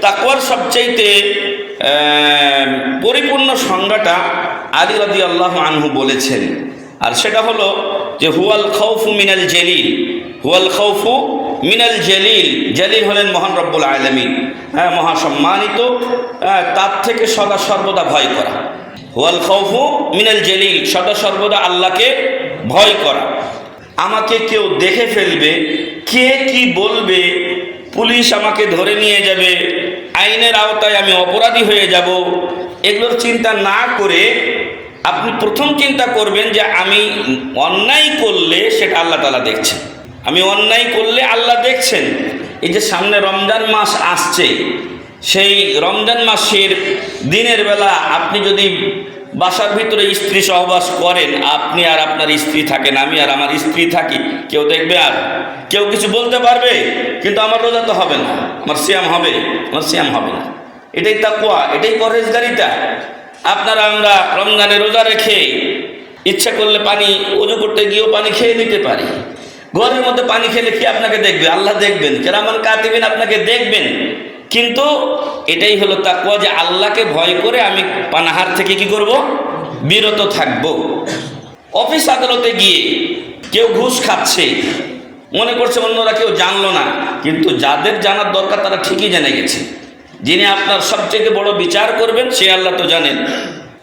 তাকওয়ার সবচাইতে পরিপূর্ণ সংজ্ঞাটা আলী রাদিয়াল্লাহু আনহু বলেছেন, আর সেটা হলো যে হুয়াল খাউফু মিনাল জালিল, হুয়াল খাউফু মিনাল জালিল। জালিল হলেন মহান রব্বুল আলামিন, মহাসম্মানিত, তার থেকে সদা সর্বদা ভয় করা। হুয়াল খাউফু মিনাল জালিল, সদা সর্বদা আল্লাহকে ভয় করা। আমাকে কেউ দেখে ফেলবে, কে কি বলবে, পুলিশ আমাকে ধরে নিয়ে যাবে, আইনের আওতায় আমি অপরাধী হয়ে যাব, এগুলোর চিন্তা না করে আপনি প্রথম চিন্তা করবেন যে আমি অন্যায় করলে সেটা আল্লাহ তাআলা দেখছেন। আমি অন্যায় করলে আল্লাহ দেখছেন। এই যে সামনে রমজান মাস আসছে, সেই রমজান মাসের দিনের বেলা আপনি যদি বাসার ভিতরে স্ত্রী সহবাস করেন, আপনি আর আপনার স্ত্রী থাকেন, আমি আর আমার স্ত্রী থাকি, কেউ দেখবে? আর কেউ কিছু বলতে পারবে? কিন্তু আমার রোজা তো হবে না, আমার সিয়াম হবে, আমার সিয়াম হবে না। এটাই তাকওয়া, এটাই পরহেজগারিতা। আপনারা আমরা রমজানে রোজা রেখে ইচ্ছা করলে পানি ওযু করতে গিয়েও পানি খেয়ে নিতে পারি। ঘরের মধ্যে পানি খেলে কি আপনাকে দেখবে? আল্লাহ দেখবেন, কিরামান কাতিবিন আপনাকে দেখবেন। কিন্তু এটাই হলো তাকওয়া, যে আল্লাহকে ভয় করে আমি পানাহার থেকে কি করব? বিরত থাকব। অফিস আদালতে গিয়ে কেউ ঘুষ খাচ্ছে, মনে করছে অন্যরা কেউ জানলো না, কিন্তু যাদের জানার দরকার তারা ঠিকই জেনে গেছে। যিনি আপনার সবচেয়ে বড় বিচার করবেন সে আল্লাহ তো জানেন।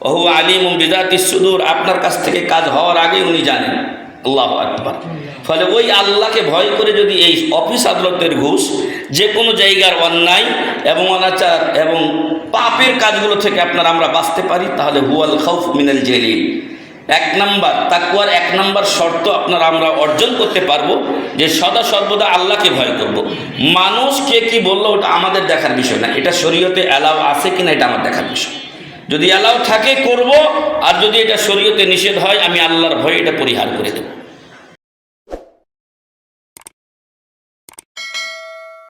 ওহু আলিমুম বিযাতিস সুদূর, আপনার কাছ থেকে কাজ হওয়ার আগে উনি জানেন। আল্লাহু আকবার। ফলে ওই আল্লাহকে ভয় করে যদি এই অফিস আদালতের ঘুষ, যে কোনো জায়গার অন্যায় এবং অনাচার এবং পাপের কাজগুলো থেকে আমরা বাঁচতে পারি, তাহলে হুয়াল খাউফ মিনাল জালিল। এক নাম্বার তাকওয়ার এক নাম্বার শর্ত আমরা অর্জন করতে পারবো যে সদা সর্বদা আল্লাহকে ভয় করব। মানুষ কে কি বললো ওটা আমাদের দেখার বিষয় না, এটা শরীয়তে অ্যালাউ আছে কিনা এটা আমার দেখার বিষয়। যদি অ্যালাউ থাকে করব, আর যদি এটা শরীয়তে নিষেধ হয় আমি আল্লাহর ভয়ে এটা পরিহার করে দেব।